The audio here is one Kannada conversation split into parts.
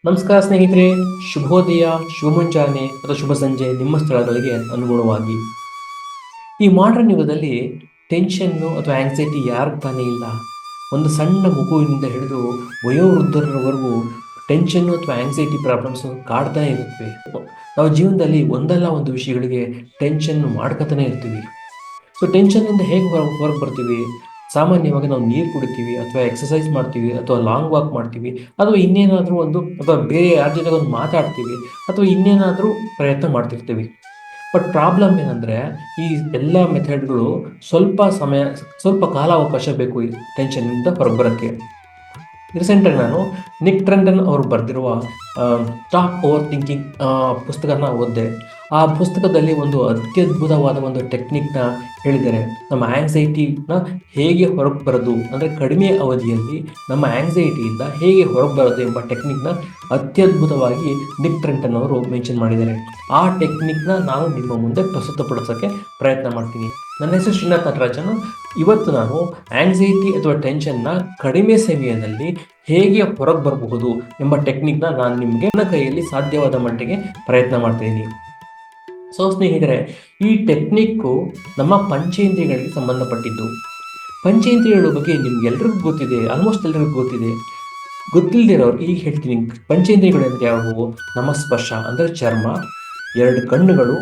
ನಮಸ್ಕಾರ ಸ್ನೇಹಿತರೆ, ಶುಭೋದಯ, ಶುಭ ಮುಂಜಾನೆ ಅಥವಾ ಶುಭ ಸಂಜೆ ನಿಮ್ಮ ಸ್ಥಳಗಳಿಗೆ ಅನುಗುಣವಾಗಿ. ಈ ಮಾಡರ್ನ್ ಯುಗದಲ್ಲಿ ಟೆನ್ಷನ್ನು ಅಥವಾ ಆಂಗ್ಸೈಟಿ ಯಾರಿಗೆ ತಾನೇ ಇಲ್ಲ. ಒಂದು ಸಣ್ಣ ಮಗುವಿನಿಂದ ಹಿಡಿದು ವಯೋವೃದ್ಧರವರೆಗೂ ಟೆನ್ಷನ್ನು ಅಥವಾ ಆಂಗ್ಸೈಟಿ ಪ್ರಾಬ್ಲಮ್ಸು ಕಾಡ್ತಾನೆ ಇರುತ್ತವೆ. ನಾವು ಜೀವನದಲ್ಲಿ ಒಂದಲ್ಲ ಒಂದು ವಿಷಯಗಳಿಗೆ ಟೆನ್ಷನ್ ಮಾಡ್ಕೊತಾನೆ ಇರ್ತೀವಿ. ಸೊ ಟೆನ್ಷನ್ನಿಂದ ಹೇಗೆ ಹೊರಗೆ ಬರ್ತೀವಿ? ಸಾಮಾನ್ಯವಾಗಿ ನಾವು ನೀರು ಕುಡಿತೀವಿ, ಅಥವಾ ಎಕ್ಸಸೈಸ್ ಮಾಡ್ತೀವಿ, ಅಥವಾ ಲಾಂಗ್ ವಾಕ್ ಮಾಡ್ತೀವಿ, ಅಥವಾ ಇನ್ನೇನಾದರೂ ಒಂದು, ಅಥವಾ ಬೇರೆ ಯಾರ ಜೊತೆಗೆ ಒಂದು ಮಾತಾಡ್ತೀವಿ, ಅಥವಾ ಇನ್ನೇನಾದರೂ ಪ್ರಯತ್ನ ಮಾಡ್ತಿರ್ತೀವಿ. ಬಟ್ ಪ್ರಾಬ್ಲಮ್ ಏನಂದರೆ, ಈ ಎಲ್ಲ ಮೆಥಡ್ಗಳು ಸ್ವಲ್ಪ ಕಾಲಾವಕಾಶ ಬೇಕು ಈ ಟೆನ್ಷನ್ನಿಂದ ಹೊರಗೆ ಬರೋಕ್ಕೆ. ರೀಸೆಂಟಾಗಿ ನಾನು ನಿಕ್ ಟ್ರೆಂಡನ್ ಅವರು ಬರೆದಿರುವ ಸ್ಟಾಪ್ ಓವರ್ ಥಿಂಕಿಂಗ್ ಪುಸ್ತಕನ ಓದಿದೆ. ಆ ಪುಸ್ತಕದಲ್ಲಿ ಒಂದು ಅತ್ಯದ್ಭುತವಾದ ಒಂದು ಟೆಕ್ನಿಕ್ನ ಹೇಳಿದ್ದಾರೆ. ನಮ್ಮ ಆ್ಯಂಗ್ಸೈಟಿನ ಹೇಗೆ ಹೊರಗೆ ಬರೋದು, ಅಂದರೆ ಕಡಿಮೆ ಅವಧಿಯಲ್ಲಿ ನಮ್ಮ ಆ್ಯಂಗ್ಸೈಟಿಯಿಂದ ಹೇಗೆ ಹೊರಗೆ ಬರೋದು ಎಂಬ ಟೆಕ್ನಿಕ್ನ ಅತ್ಯದ್ಭುತವಾಗಿ ನಿಕ್ ಟ್ರೆಂಟನ್ ಅವರು ಮೆನ್ಷನ್ ಮಾಡಿದ್ದಾರೆ. ಆ ಟೆಕ್ನಿಕ್ನ ನಾನು ನಿಮ್ಮ ಮುಂದೆ ಪ್ರಸ್ತುತಪಡಿಸೋಕ್ಕೆ ಪ್ರಯತ್ನ ಮಾಡ್ತೀನಿ. ನನ್ನ ಹೆಸರು ಶ್ರೀನಾಥ್ ನಟರಾಜನ್. ಇವತ್ತು ನಾನು ಆ್ಯಂಗ್ಸೈಟಿ ಅಥವಾ ಟೆನ್ಷನ್ನ ಕಡಿಮೆ ಸಮಯದಲ್ಲಿ ಹೇಗೆ ಹೊರಗೆ ಬರಬಹುದು ಎಂಬ ಟೆಕ್ನಿಕ್ನ ನಾನು ನಿಮಗೆ ನನ್ನ ಕೈಯಲ್ಲಿ ಸಾಧ್ಯವಾದ ಮಟ್ಟಿಗೆ ಪ್ರಯತ್ನ ಮಾಡ್ತೀನಿ. ಸೊ ಸ್ನೇಹಿತರೆ, ಈ ಟೆಕ್ನಿಕ್ಕು ನಮ್ಮ ಪಂಚೇಂದ್ರಿಯಗಳಿಗೆ ಸಂಬಂಧಪಟ್ಟಿದ್ದು. ಪಂಚೇಂದ್ರಿಯಗಳ ಬಗ್ಗೆ ನಿಮ್ಗೆಲ್ರಿಗೂ ಗೊತ್ತಿದೆ, ಆಲ್ಮೋಸ್ಟ್ ಎಲ್ರಿಗೂ ಗೊತ್ತಿದೆ. ಗೊತ್ತಿಲ್ಲದಿರೋರು ಈಗ ಹೇಳ್ತೀನಿ. ಪಂಚೇಂದ್ರಿಯಗಳು ಅಂದರೆ ಯಾವುವು? ನಮ್ಮ ಸ್ಪರ್ಶ ಅಂದರೆ ಚರ್ಮ, 2 ಕಣ್ಣುಗಳು,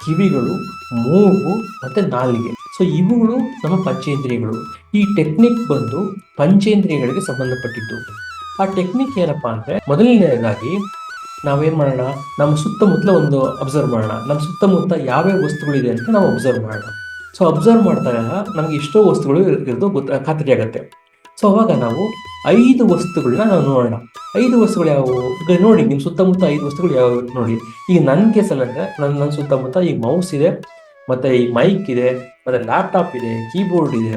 ಕಿವಿಗಳು, ಮೂಗು ಮತ್ತು ನಾಲಿಗೆ. ಸೊ ಇವುಗಳು ನಮ್ಮ ಪಂಚೇಂದ್ರಿಯಗಳು. ಈ ಟೆಕ್ನಿಕ್ ಬಂದು ಪಂಚೇಂದ್ರಿಯಗಳಿಗೆ ಸಂಬಂಧಪಟ್ಟಿದ್ದು. ಆ ಟೆಕ್ನಿಕ್ ಏನಪ್ಪ ಅಂದರೆ, ಮೊದಲನೇದಾಗಿ ನಾವೇನು ಮಾಡೋಣ, ನಮ್ಮ ಸುತ್ತಮುತ್ತಲ ಒಂದು ಅಬ್ಸರ್ವ್ ಮಾಡೋಣ. ನಮ್ಮ ಸುತ್ತಮುತ್ತ ಯಾವ್ಯಾವ ವಸ್ತುಗಳಿದೆ ಅಂತ ನಾವು ಅಬ್ಸರ್ವ್ ಮಾಡೋಣ. ಸೊ ಅಬ್ಸರ್ವ್ ಮಾಡಿದಾಗ ನಮಗೆ ಎಷ್ಟೋ ವಸ್ತುಗಳು ಇರೋದು ಖಾತ್ರಿ ಆಗುತ್ತೆ. ಸೊ ಅವಾಗ ನಾವು 5 ವಸ್ತುಗಳನ್ನ ನಾವು ನೋಡೋಣ. 5 ವಸ್ತುಗಳು ಯಾವುವು? ಈಗ ನೋಡಿ, ನಿಮ್ಮ ಸುತ್ತಮುತ್ತ 5 ವಸ್ತುಗಳು ಯಾವುವು ನೋಡಿ. ಈಗ ನನ್ನ ಕೇಸಲ್ಲಿ ಅಂದರೆ ನನ್ನ ಸುತ್ತಮುತ್ತ ಈ ಮೌಸ್ ಇದೆ, ಮತ್ತು ಈ ಮೈಕ್ ಇದೆ, ಮತ್ತು ಲ್ಯಾಪ್ಟಾಪ್ ಇದೆ, ಕೀಬೋರ್ಡ್ ಇದೆ,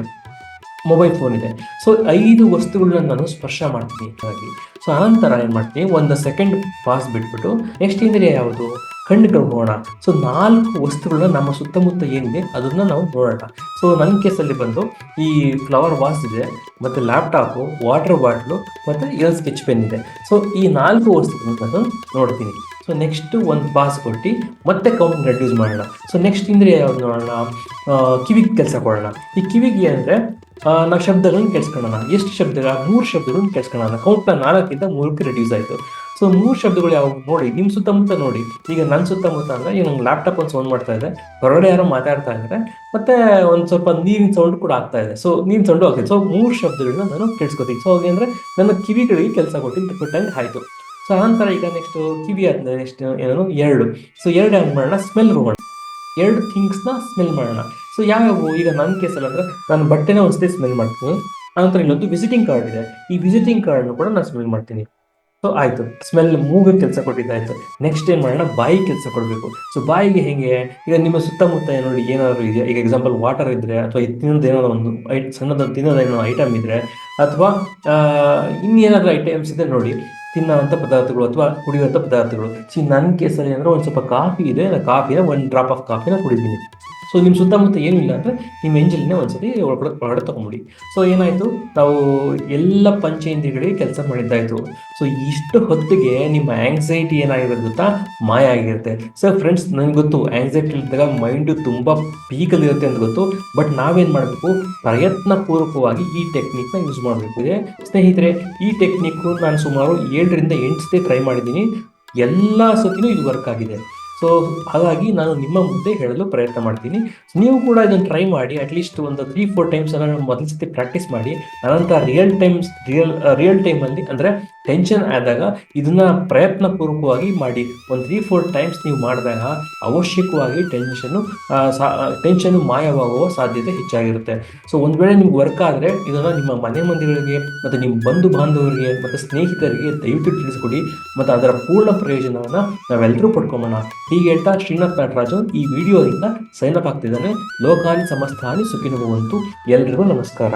ಮೊಬೈಲ್ ಫೋನ್ ಇದೆ. ಸೊ 5 ವಸ್ತುಗಳನ್ನ ನಾನು ಸ್ಪರ್ಶ ಮಾಡ್ತೀನಿ ಹಾಗಾಗಿ. ಸೊ ಅನಂತರ ಏನು ಮಾಡ್ತೀನಿ, 1 ಸೆಕೆಂಡ್ ಪಾಸ್ ಬಿಟ್ಬಿಟ್ಟು ನೆಕ್ಸ್ಟ್ ಇಂದ್ರಿಯ ಯಾವುದು? ಕಣ್ಣುಗಳು ನೋಡೋಣ. ಸೊ 4 ವಸ್ತುಗಳನ್ನ ನಮ್ಮ ಸುತ್ತಮುತ್ತ ಏನಿದೆ ಅದನ್ನು ನಾವು ನೋಡೋಣ. ಸೊ ನನ್ನ ಕೇಸಲ್ಲಿ ಬಂದು ಈ ಫ್ಲವರ್ ವಾಸ್ ಇದೆ, ಮತ್ತು ಲ್ಯಾಪ್ಟಾಪು, ವಾಟರ್ ಬಾಟ್ಲು, ಮತ್ತು ಸ್ಕೆಚ್ ಪೆನ್ ಇದೆ. ಸೊ ಈ 4 ವಸ್ತುಗಳನ್ನ ನಾನು ನೋಡ್ತೀನಿ. ಸೊ ನೆಕ್ಸ್ಟ್ 1 ಪಾಸ್ ಕೊಟ್ಟು ಮತ್ತೆ ಕೌಂಟ್ ರೆಡ್ಯೂಸ್ ಮಾಡೋಣ. ಸೊ ನೆಕ್ಸ್ಟ್ ಇಂದ್ರಿಯ ಯಾವ್ದು ನೋಡೋಣ? ಕಿವಿಗೆ ಕೆಲಸ ಕೊಡೋಣ. ಈ ಕಿವಿಗೆ ಅಂದರೆ ನಾವು ಶಬ್ದಗಳನ್ನ ಕೇಳಿಸ್ಕೊಳ್ಳೋಣ. ಎಷ್ಟು ಶಬ್ದಗಳ? 3 ಶಬ್ದಗಳನ್ನ ಕೇಳಿಸ್ಕೊಳ್ಳೋಣ. ಕೌಂಟ್ನ 4ರಿಂದ 3ಕ್ಕೆ ರೆಡ್ಯೂಸ್ ಆಯಿತು. ಸೊ 3 ಶಬ್ದಗಳು ಯಾವುವು ನೋಡಿ, ನಿಮ್ಮ ಸುತ್ತಮುತ್ತ ನೋಡಿ. ಈಗ ನನ್ನ ಸುತ್ತಮುತ್ತ ಅಂದರೆ ಈಗ ನಂಗೆ ಲ್ಯಾಪ್ಟಾಪ್ ಒಂದು ಸೌಂಡ್ ಮಾಡ್ತಾ ಇದೆ, ಹೊರಗಡೆ ಯಾರೋ ಮಾತಾಡ್ತಾ ಇದ್ದಾರೆ, ಮತ್ತು ಒಂದು ಸ್ವಲ್ಪ ನೀರಿನ ಸೌಂಡ್ ಕೂಡ ಆಗ್ತಾ ಇದೆ. ಸೊ ನೀರಿನ ಸೌಂಡು ಆಗ್ತಿದೆ. ಸೊ 3 ಶಬ್ದಗಳನ್ನ ನಾನು ಕೇಳಿಸ್ಕೊತೀನಿ. ಸೊ ಅಂದರೆ ನನ್ನ ಕಿವಿಗಳಿಗೆ ಕೆಲಸ ಕೊಟ್ಟಂಗೆ ಆಯಿತು. ಸೊ ಅನಂತರ ಈಗ ನೆಕ್ಸ್ಟು ಕಿವಿ ಆದಮೇಲೆ ನೆಕ್ಸ್ಟ್ ಏನೋ 2. ಸೊ 2 ಏನು ಮಾಡೋಣ? ಸ್ಮೆಲ್ ಹೋಗೋಣ. 2 ಥಿಂಗ್ಸ್ನ ಸ್ಮೆಲ್ ಮಾಡೋಣ. ಸೊ ಯಾವ್ಯಾವು? ಈಗ ನನ್ನ ಕೇಸಲ್ಲಿ ಅಂದರೆ ನಾನು ಬಟ್ಟೆನ ಒಂದ್ಸತಿ ಸ್ಮೆಲ್ ಮಾಡ್ತೀನಿ. ಆನಂತರ ಇನ್ನೊಂದು ವಿಸಿಟಿಂಗ್ ಕಾರ್ಡ್ ಇದೆ. ಈ ವಿಸಿಟಿಂಗ್ ಕಾರ್ಡ್ನು ಕೂಡ ನಾನು ಸ್ಮೆಲ್ ಮಾಡ್ತೀನಿ. ಸೊ ಆಯಿತು, ಸ್ಮೆಲ್ ಮೂಗಿಗೆ ಕೆಲಸ ಕೊಟ್ಟಿದ್ದಾಯಿತು. ನೆಕ್ಸ್ಟ್ ಏನು ಮಾಡೋಣ? ಬಾಯಿಗೆ ಕೆಲಸ ಕೊಡಬೇಕು. ಸೊ ಬಾಯಿಗೆ ಹೇಗೆ? ಈಗ ನಿಮ್ಮ ಸುತ್ತಮುತ್ತ ನೋಡಿ ಏನಾದರೂ ಇದೆ. ಈಗ ಎಕ್ಸಾಂಪಲ್ ವಾಟರ್ ಇದ್ದರೆ, ಅಥವಾ ತಿನ್ನೋದೇನೋ ಒಂದು ಸಣ್ಣದ ತಿನ್ನೋದೇನೋ ಐಟಮ್ ಇದ್ದರೆ, ಅಥವಾ ಇನ್ನೇನಾದರೂ ಐಟಮ್ಸ್ ಇದ್ದರೆ ನೋಡಿ, ತಿನ್ನೋವಂಥ ಪದಾರ್ಥಗಳು ಅಥವಾ ಕುಡಿಯುವಂಥ ಪದಾರ್ಥಗಳು. ನನ್ನ ಕೇಸಲ್ಲಿ ಅಂದರೆ ಒಂದು ಸ್ವಲ್ಪ ಕಾಫಿ ಇದೆ, ಕಾಫಿನ 1 ಡ್ರಾಪ್ ಆಫ್ ಕಾಫಿನ ಕುಡಿದ್ದೀನಿ. ಸೊ ನಿಮ್ಮ ಸುತ್ತಮುತ್ತ ಏನೂ ಇಲ್ಲ ಅಂದರೆ ನಿಮ್ಮ ಎಂಜಲನ್ನೇ ಒಂದ್ಸತಿ ಒಳಗಡೆ ತೊಗೊಂಬಿಡಿ. ಸೊ ಏನಾಯಿತು, ನಾವು ಎಲ್ಲ ಪಂಚೇಂದ್ರಿಯಗಳಿಗೆ ಕೆಲಸ ಮಾಡಿದ್ದಾಯಿತು. ಸೊ ಇಷ್ಟು ಹೊತ್ತಿಗೆ ನಿಮ್ಮ ಆ್ಯಂಗ್ಸೈಟಿ ಏನಾಗಿರುತ್ತೆ ಗೊತ್ತಾ? ಮಾಯ ಆಗಿರುತ್ತೆ. ಸೊ ಫ್ರೆಂಡ್ಸ್, ನನಗೆ ಗೊತ್ತು ಆ್ಯಂಗ್ಸೈಟಿ ಇದ್ದಾಗ ಮೈಂಡು ತುಂಬ ಪೀಕಲ್ಲಿರುತ್ತೆ ಅಂತ ಗೊತ್ತು. ಬಟ್ ನಾವೇನು ಮಾಡಬೇಕು? ಪ್ರಯತ್ನಪೂರ್ವಕವಾಗಿ ಈ ಟೆಕ್ನಿಕ್ನ ಯೂಸ್ ಮಾಡಬೇಕು. ಸ್ನೇಹಿತರೆ, ಈ ಟೆಕ್ನಿಕ್ಕು ನಾನು ಸುಮಾರು 7ರಿಂದ 8 ಸತಿ ಟ್ರೈ ಮಾಡಿದ್ದೀನಿ. ಎಲ್ಲ ಸತಿನೂ ಇದು ವರ್ಕ್ ಆಗಿದೆ. ಸೊ ಹಾಗಾಗಿ ನಾನು ನಿಮ್ಮ ಮುಂದೆ ಹೇಳಲು ಪ್ರಯತ್ನ ಮಾಡ್ತೀನಿ. ನೀವು ಕೂಡ ಇದನ್ನು ಟ್ರೈ ಮಾಡಿ. ಅಟ್ಲೀಸ್ಟ್ ಒಂದು 3-4 ಟೈಮ್ಸ್ ಮೊದಲ ಸತಿ ಪ್ರಾಕ್ಟೀಸ್ ಮಾಡಿ. ಅನಂತರ ರಿಯಲ್ ಟೈಮಲ್ಲಿ ಅಂದರೆ ಟೆನ್ಷನ್ ಆದಾಗ ಇದನ್ನು ಪ್ರಯತ್ನಪೂರ್ವಕವಾಗಿ ಮಾಡಿ. ಒಂದು 3-4 ಟೈಮ್ಸ್ ನೀವು ಮಾಡಿದಾಗ ಅವಶ್ಯಕವಾಗಿ ಟೆನ್ಷನ್ನು ಮಾಯವಾಗುವ ಸಾಧ್ಯತೆ ಹೆಚ್ಚಾಗಿರುತ್ತೆ. ಸೊ ಒಂದು ವೇಳೆ ನಿಮ್ಗೆ ವರ್ಕ್ ಆದರೆ ಇದನ್ನು ನಿಮ್ಮ ಮನೆ ಮಂದಿಗಳಿಗೆ ಮತ್ತು ನಿಮ್ಮ ಬಂಧು ಬಾಂಧವರಿಗೆ ಮತ್ತು ಸ್ನೇಹಿತರಿಗೆ ದಯವಿಟ್ಟು ತಿಳಿಸ್ಕೊಡಿ, ಮತ್ತು ಅದರ ಪೂರ್ಣ ಪ್ರಯೋಜನವನ್ನು ನಾವೆಲ್ಲರೂ ಪಡ್ಕೊಂಬೋಣ. ಹೀಗೆ ಹೇಳ್ತಾ ಶ್ರೀನಾಥ್ ನಟರಾಜನ್ ಈ ವಿಡಿಯೋದಿಂದ ಸೈನ್ ಅಪ್ ಆಗ್ತಿದ್ದಾನೆ. ಲೋಕಾನಿ ಸಮಸ್ತಾನಿ ಸುಖಿನೋ ಭವಂತು. ಎಲ್ರಿಗೂ ನಮಸ್ಕಾರ.